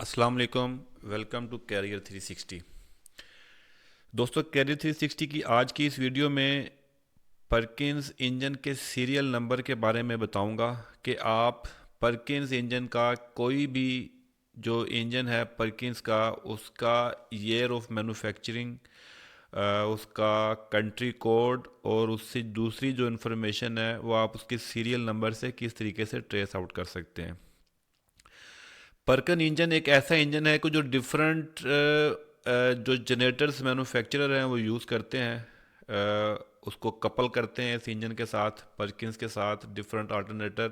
अस्सलाम वालेकुम। Welcome to career 360। दोस्तों, कैरियर 360 की आज की इस वीडियो में परकिंस इंजन के सीरियल नंबर के बारे में बताऊंगा कि आप परकिंस इंजन का कोई भी जो इंजन है परकिंस का, उसका ईयर ऑफ मैन्युफैक्चरिंग, उसका कंट्री कोड और उससे दूसरी जो इन्फॉर्मेशन है वो आप उसके सीरियल नंबर से किस तरीके से ट्रेस आउट कर सकते हैं। परकन इंजन एक ऐसा इंजन है कि जो डिफरेंट जो जनरेटर्स मैन्युफैक्चरर हैं वो यूज़ करते हैं, उसको कपल करते हैं इस इंजन के साथ, परकिंस के साथ डिफरेंट अल्टरनेटर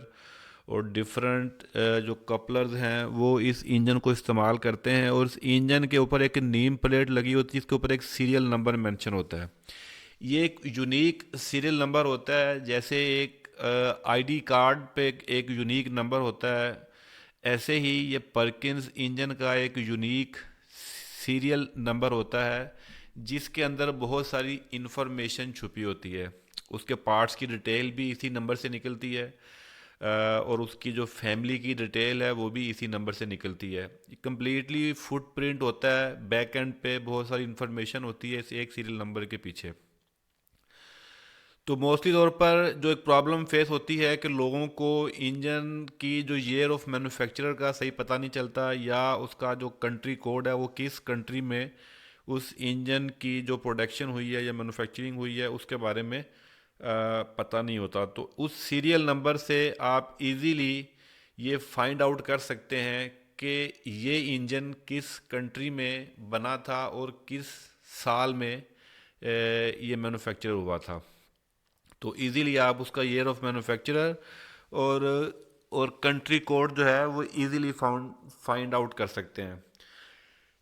और डिफरेंट जो कपलर्स हैं वो इस इंजन को इस्तेमाल करते हैं। और इस इंजन के ऊपर एक नेम प्लेट लगी होती है जिसके ऊपर एक सीरियल नंबर मेंशन होता है। ये एक यूनिक सीरियल नंबर होता है, जैसे एक आईडी कार्ड पे एक यूनिक नंबर होता है, ऐसे ही ये परकिंस इंजन का एक यूनिक सीरियल नंबर होता है जिसके अंदर बहुत सारी इंफॉर्मेशन छुपी होती है। उसके पार्ट्स की डिटेल भी इसी नंबर से निकलती है, और उसकी जो फैमिली की डिटेल है वो भी इसी नंबर से निकलती है। कम्प्लीटली फुटप्रिंट होता है, बैक एंड पे बहुत सारी इंफॉर्मेशन होती है इस एक सीरियल नंबर के पीछे। तो मोस्टली तौर पर जो एक प्रॉब्लम फेस होती है कि लोगों को इंजन की जो ईयर ऑफ मैन्युफैक्चरर का सही पता नहीं चलता, या उसका जो कंट्री कोड है वो किस कंट्री में उस इंजन की जो प्रोडक्शन हुई है या मैन्युफैक्चरिंग हुई है उसके बारे में पता नहीं होता। तो उस सीरियल नंबर से आप इजीली ये फाइंड आउट कर सकते हैं कि ये इंजन किस कंट्री में बना था और किस साल में ये मैन्युफैक्चर हुआ था। तो इजीली आप उसका ईयर ऑफ मैन्युफैक्चरर और कंट्री कोड जो है वो इजीली फाइंड आउट कर सकते हैं।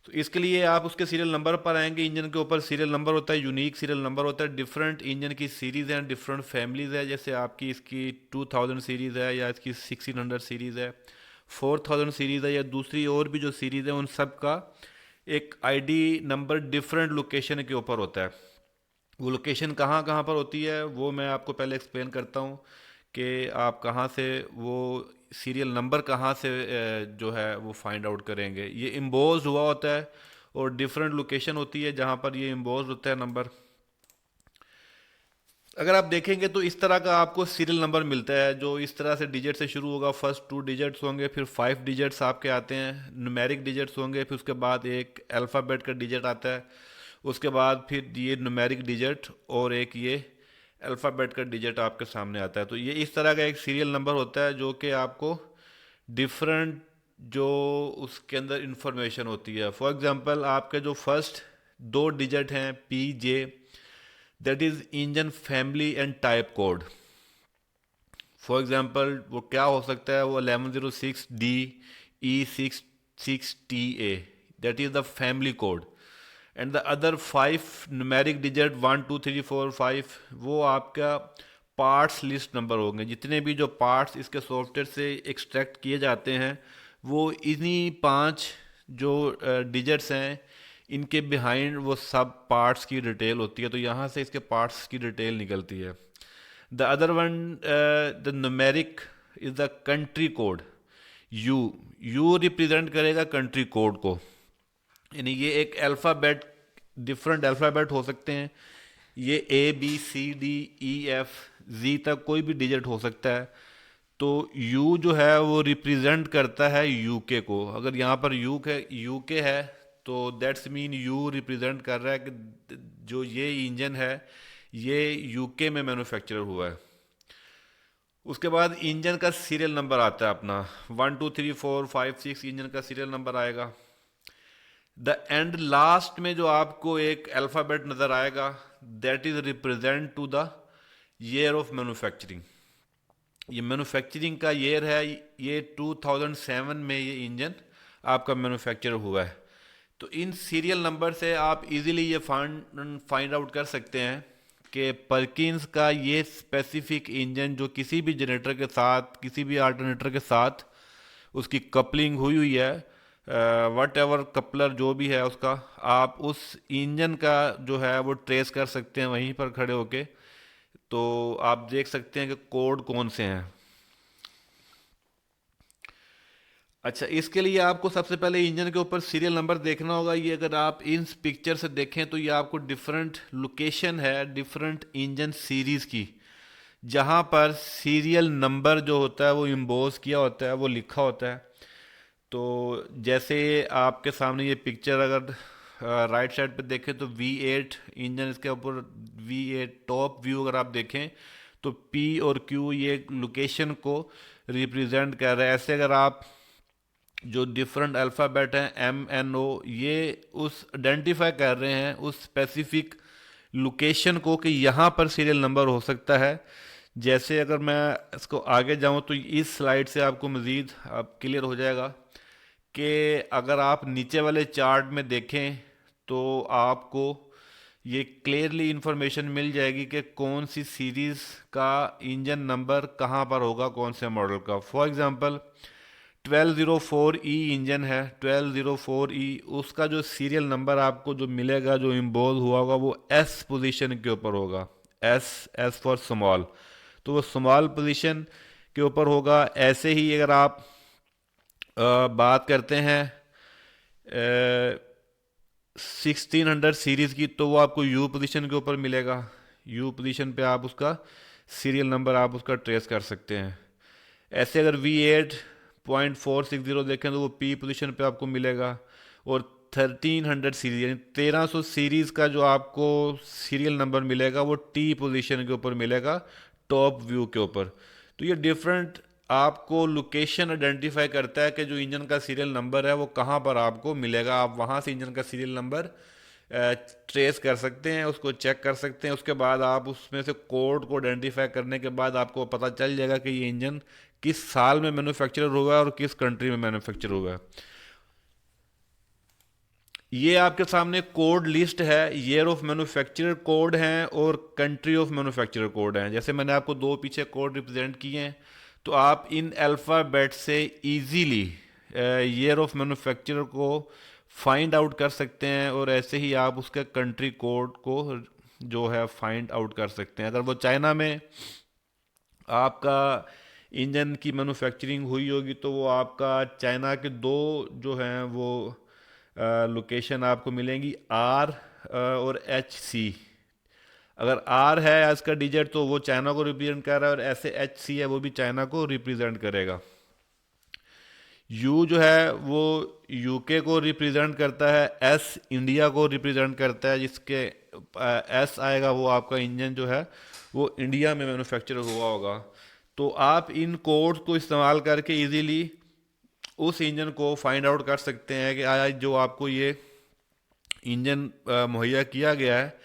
तो इसके लिए आप उसके सीरियल नंबर पर आएंगे। इंजन के ऊपर सीरियल नंबर होता है, यूनिक सीरियल नंबर होता है। डिफरेंट इंजन की सीरीज़ हैं, डिफरेंट फैमिलीज़ है। जैसे आपकी इसकी 2000 सीरीज़ है, या इसकी 1600 सीरीज़ है, 4000 सीरीज़ है, या दूसरी और भी जो सीरीज़ है उन सब का एक आईडी नंबर डिफरेंट लोकेशन के ऊपर होता है। वो लोकेशन कहाँ कहाँ पर होती है वो मैं आपको पहले एक्सप्लेन करता हूँ कि आप कहाँ से वो सीरियल नंबर कहाँ से जो है वो फाइंड आउट करेंगे। ये इम्बोज हुआ होता है और डिफरेंट लोकेशन होती है जहाँ पर ये इम्बोज होता है नंबर। अगर आप देखेंगे तो इस तरह का आपको सीरियल नंबर मिलता है जो इस तरह से डिजिट से शुरू होगा। फर्स्ट 2 डिजिट्स होंगे, फिर 5 डिजिट्स आपके आते हैं, न्यूमेरिक डिजिट्स होंगे, फिर उसके बाद एक अल्फ़ाबेट का डिजिट आता है, उसके बाद फिर ये न्यूमेरिक डिजिट और एक ये अल्फ़ाबेट का डिजिट आपके सामने आता है। तो ये इस तरह का एक सीरियल नंबर होता है जो कि आपको डिफरेंट जो उसके अंदर इंफॉर्मेशन होती है। फॉर एग्जांपल आपके जो फर्स्ट 2 डिजिट हैं PJ, that is engine family and type code. For example वो क्या हो सकता है, वो 1106D E66TA, that is the family code. And the other 5 numeric digit 1 2 3 4 5 वो आपका पार्ट्स लिस्ट नंबर होंगे। जितने भी जो पार्ट्स इसके सॉफ्टवेयर से एक्सट्रैक्ट किए जाते हैं वो इन्हीं 5 जो डिजिट्स हैं इनके बिहाइंड वो सब पार्ट्स की डिटेल होती है। तो यहाँ से इसके पार्ट्स की डिटेल निकलती है। The other one, the numeric is the country code. You you represent करेगा कंट्री कोड को, यानी ये एक अल्फ़ाबेट, डिफरेंट अल्फ़ाबेट हो सकते हैं। ये ABCDEF Z तक कोई भी डिजिट हो सकता है। तो यू जो है वो रिप्रेजेंट करता है यूके को। अगर यहाँ पर यूके है तो दैट्स मीन यू रिप्रेजेंट कर रहा है कि जो ये इंजन है ये यूके में मैन्युफैक्चर हुआ है। उसके बाद इंजन का सीरियल नंबर आता है अपना, 1 2 3 4 5 6 इंजन का सीरियल नंबर आएगा। द एंड लास्ट में जो आपको एक अल्फ़ाबेट नज़र आएगा that is represent to the year of manufacturing. ये मैन्युफैक्चरिंग का ईयर है, ये 2007 में ये इंजन आपका मैन्युफैक्चर हुआ है। तो इन सीरियल नंबर से आप इजीली ये फाइंड आउट कर सकते हैं कि परकिंस का ये स्पेसिफिक इंजन जो किसी भी जनरेटर के साथ, किसी भी अल्टरनेटर के साथ उसकी कपलिंग हुई हुई है, वट एवर कपलर जो भी है उसका, आप उस इंजन का जो है वो ट्रेस कर सकते हैं वहीं पर खड़े होके। तो आप देख सकते हैं कि कोड कौन से हैं। अच्छा, इसके लिए आपको सबसे पहले इंजन के ऊपर सीरियल नंबर देखना होगा। ये अगर आप इन पिक्चर से देखें तो ये आपको डिफरेंट लोकेशन है डिफरेंट इंजन सीरीज़ की, जहाँ पर सीरियल नंबर जो होता है वो इम्बोस किया होता है, वो लिखा होता है। तो जैसे आपके सामने ये पिक्चर अगर राइट साइड पे देखें तो V8 इंजन, इसके ऊपर V8 टॉप व्यू अगर आप देखें तो P और Q ये लोकेशन को रिप्रेजेंट कर रहा है। ऐसे अगर आप जो डिफरेंट अल्फ़ाबेट हैं M N O, ये उस आइडेंटिफाई कर रहे हैं उस स्पेसिफिक लोकेशन को कि यहाँ पर सीरियल नंबर हो सकता है। जैसे अगर मैं इसको आगे जाऊँ तो इस स्लाइड से आपको मज़ीद अब क्लियर हो जाएगा कि अगर आप नीचे वाले चार्ट में देखें तो आपको ये क्लियरली इंफॉर्मेशन मिल जाएगी कि कौन सी सीरीज़ का इंजन नंबर कहाँ पर होगा, कौन से मॉडल का। फॉर एग्ज़ाम्पल 1204E इंजन है, 1204E, उसका जो सीरियल नंबर आपको जो मिलेगा, जो इम्बोल हुआ होगा, वो एस पोजीशन के ऊपर होगा। एस एस फॉर स्मॉल, तो वो स्मॉल पोजीशन के ऊपर होगा। ऐसे ही अगर आप बात करते हैं 1600 सीरीज़ की, तो वो आपको यू पोजीशन के ऊपर मिलेगा। यू पोजीशन पे आप उसका सीरियल नंबर आप उसका ट्रेस कर सकते हैं। ऐसे अगर V8.460 देखें तो वो पी पोजीशन पे आपको मिलेगा। और 1300 सीरीज यानी 1300 सीरीज़ का जो आपको सीरियल नंबर मिलेगा वो टी पोजीशन के ऊपर मिलेगा, टॉप व्यू के ऊपर। तो ये डिफरेंट आपको लोकेशन आइडेंटिफाई करता है कि जो इंजन का सीरियल नंबर है वो कहाँ पर आपको मिलेगा। आप वहाँ से इंजन का सीरियल नंबर ट्रेस कर सकते हैं, उसको चेक कर सकते हैं। उसके बाद आप उसमें से कोड को आइडेंटिफाई करने के बाद आपको पता चल जाएगा कि ये इंजन किस साल में मैन्युफैक्चर हुआ है और किस कंट्री में मैन्युफैक्चर हुआ है। ये आपके सामने कोड लिस्ट है, ईयर ऑफ मैन्युफैक्चर कोड हैं और कंट्री ऑफ मैन्युफैक्चर कोड हैं। जैसे मैंने आपको दो पीछे कोड रिप्रेजेंट किए हैं, तो आप इन अल्फ़ाबेट से इजीली ईयर ऑफ मैन्युफैक्चर को फाइंड आउट कर सकते हैं और ऐसे ही आप उसके कंट्री कोड को जो है फाइंड आउट कर सकते हैं। अगर वो चाइना में आपका इंजन की मैन्युफैक्चरिंग हुई होगी तो वो आपका चाइना के दो जो हैं वो लोकेशन आपको मिलेंगी, R और HC। अगर R है आज का डिजिट तो वो चाइना को रिप्रेजेंट कर रहा है, और ऐसे HC है वो भी चाइना को रिप्रेजेंट करेगा। U जो है वो यूके को रिप्रेजेंट करता है, S इंडिया को रिप्रेजेंट करता है, जिसके S आएगा वो आपका इंजन जो है वो इंडिया में मैन्युफैक्चर हुआ होगा। तो आप इन कोड्स को इस्तेमाल करके इजीली उस इंजन को फाइंड आउट कर सकते हैं कि आज जो आपको ये इंजन मुहैया किया गया है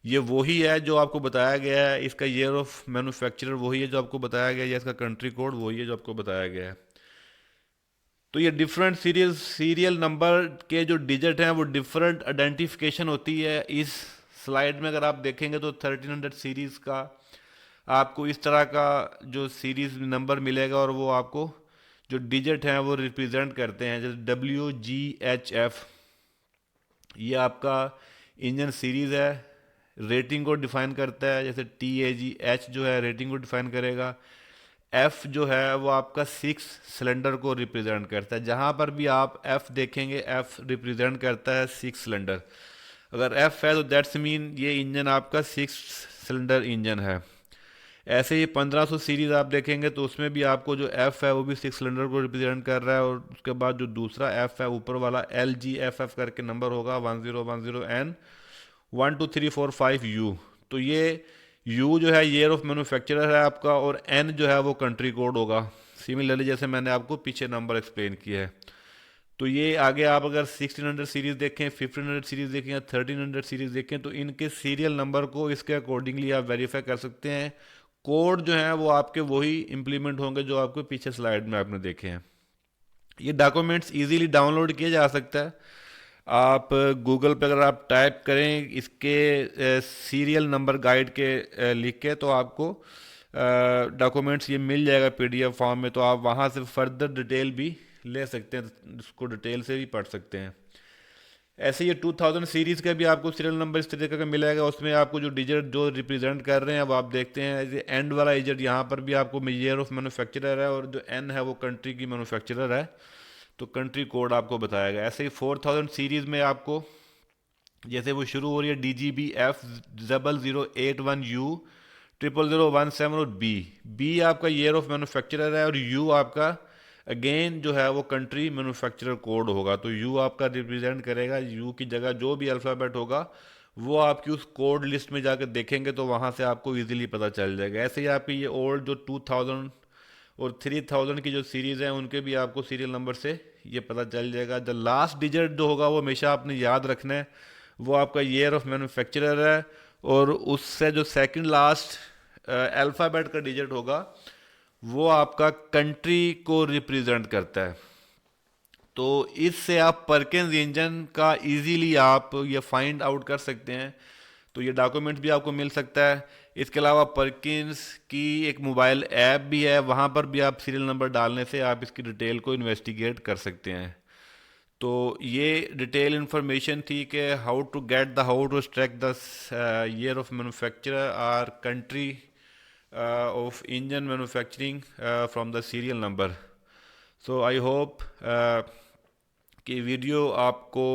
ये वही है जो आपको बताया गया है, इसका ईयर ऑफ मैन्युफैक्चरर वही है जो आपको बताया गया है, या इसका कंट्री कोड वही है जो आपको बताया गया है। तो ये डिफरेंट सीरियल नंबर के जो डिजिट हैं वो डिफरेंट आइडेंटिफिकेशन होती है। इस स्लाइड में अगर आप देखेंगे तो 1300 सीरीज़ का आपको इस तरह का जो सीरीज़ नंबर मिलेगा और वो आपको जो डिजिट हैं वो रिप्रेजेंट करते हैं। जैसे WGHF ये आपका इंजन सीरीज़ है, रेटिंग को डिफाइन करता है। जैसे TAGH जो है रेटिंग को डिफाइन करेगा। F जो है वो आपका 6 सिलेंडर को रिप्रेजेंट करता है। जहाँ पर भी आप F देखेंगे F रिप्रेजेंट करता है 6 सिलेंडर। अगर F है तो दैट्स मीन ये इंजन आपका 6 सिलेंडर इंजन है। ऐसे ही 1500 सीरीज़ आप देखेंगे तो उसमें भी आपको जो F है वो भी 6 सिलेंडर को रिप्रेजेंट कर रहा है, और उसके बाद जो दूसरा F है ऊपर वाला LGFF करके नंबर होगा 1010N 12345U। तो ये U जो है ईयर ऑफ मैन्युफैक्चरर है आपका, और N जो है वो कंट्री कोड होगा। सिमिलरली जैसे मैंने आपको पीछे नंबर एक्सप्लेन किया है। तो ये आगे आप अगर 1600 सीरीज़ देखें, 1500 सीरीज़ देखें या 1300 सीरीज़ देखें तो इनके सीरियल नंबर को इसके अकॉर्डिंगली आप वेरीफाई कर सकते हैं। कोड जो है वो आपके वही इम्प्लीमेंट होंगे जो आपको पीछे स्लाइड में आपने देखे हैं। ये डॉक्यूमेंट्स इजीली डाउनलोड किया जा सकता है। आप गूगल पे अगर आप टाइप करें इसके सीरियल नंबर गाइड के लिख के तो आपको डॉक्यूमेंट्स ये मिल जाएगा PDF फॉर्म में। तो आप वहाँ से फर्दर डिटेल भी ले सकते हैं, उसको डिटेल से भी पढ़ सकते हैं। ऐसे ये 2000 सीरीज़ का भी आपको सीरियल नंबर इस तरीके का मिलेगा। उसमें आपको जो डिजिट जो रिप्रेजेंट कर रहे हैं वो आप देखते हैं। एंड वाला डिजिट यहाँ पर भी आपको ईयर ऑफ मैन्युफैक्चरर है, और जो N है वो कंट्री की मैन्युफैक्चरर है। तो कंट्री कोड आपको बताएगा। ऐसे ही 4000 सीरीज़ में आपको जैसे वो शुरू हो रही है DGB F0081U 00017 और बी आपका ईयर ऑफ मैन्युफैक्चरर है, और यू आपका अगेन जो है वो कंट्री मैन्युफैक्चरर कोड होगा। तो यू आपका रिप्रेजेंट करेगा, यू की जगह जो भी अल्फ़ाबेट होगा वो आपकी उस कोड लिस्ट में जाकर देखेंगे तो वहाँ से आपको इजीली पता चल जाएगा। ऐसे ही आपकी ये ओल्ड जो 2000 और 3000 की जो सीरीज़ हैं उनके भी आपको सीरियल नंबर से ये पता चल जाएगा। द लास्ट डिजिट जो होगा वो हमेशा आपने याद रखना है, वो आपका ईयर ऑफ मैन्युफैक्चरर है, और उससे जो सेकंड लास्ट अल्फ़ाबेट का डिजिट होगा वो आपका कंट्री को रिप्रेजेंट करता है। तो इससे आप परकिंस इंजन का इजीली आप ये फाइंड आउट कर सकते हैं। तो ये डॉक्यूमेंट भी आपको मिल सकता है। इसके अलावा परकिंस की एक मोबाइल ऐप भी है, वहाँ पर भी आप सीरियल नंबर डालने से आप इसकी डिटेल को इन्वेस्टिगेट कर सकते हैं। तो ये डिटेल इन्फॉर्मेशन थी कि how to track the year of manufacturer or country of engine manufacturing from the serial number. So I hope कि वीडियो आपको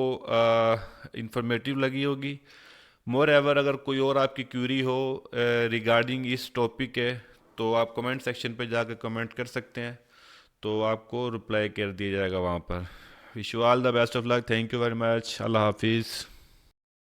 इंफॉर्मेटिव लगी होगी। मोर एवर अगर कोई और आपकी क्यूरी हो रिगार्डिंग इस टॉपिक है तो आप कमेंट सेक्शन पे जाकर कमेंट कर सकते हैं, तो आपको रिप्लाई कर दिया जाएगा वहाँ पर। Wish you all the best of luck. Thank you very much. अल्लाह हाफिज़।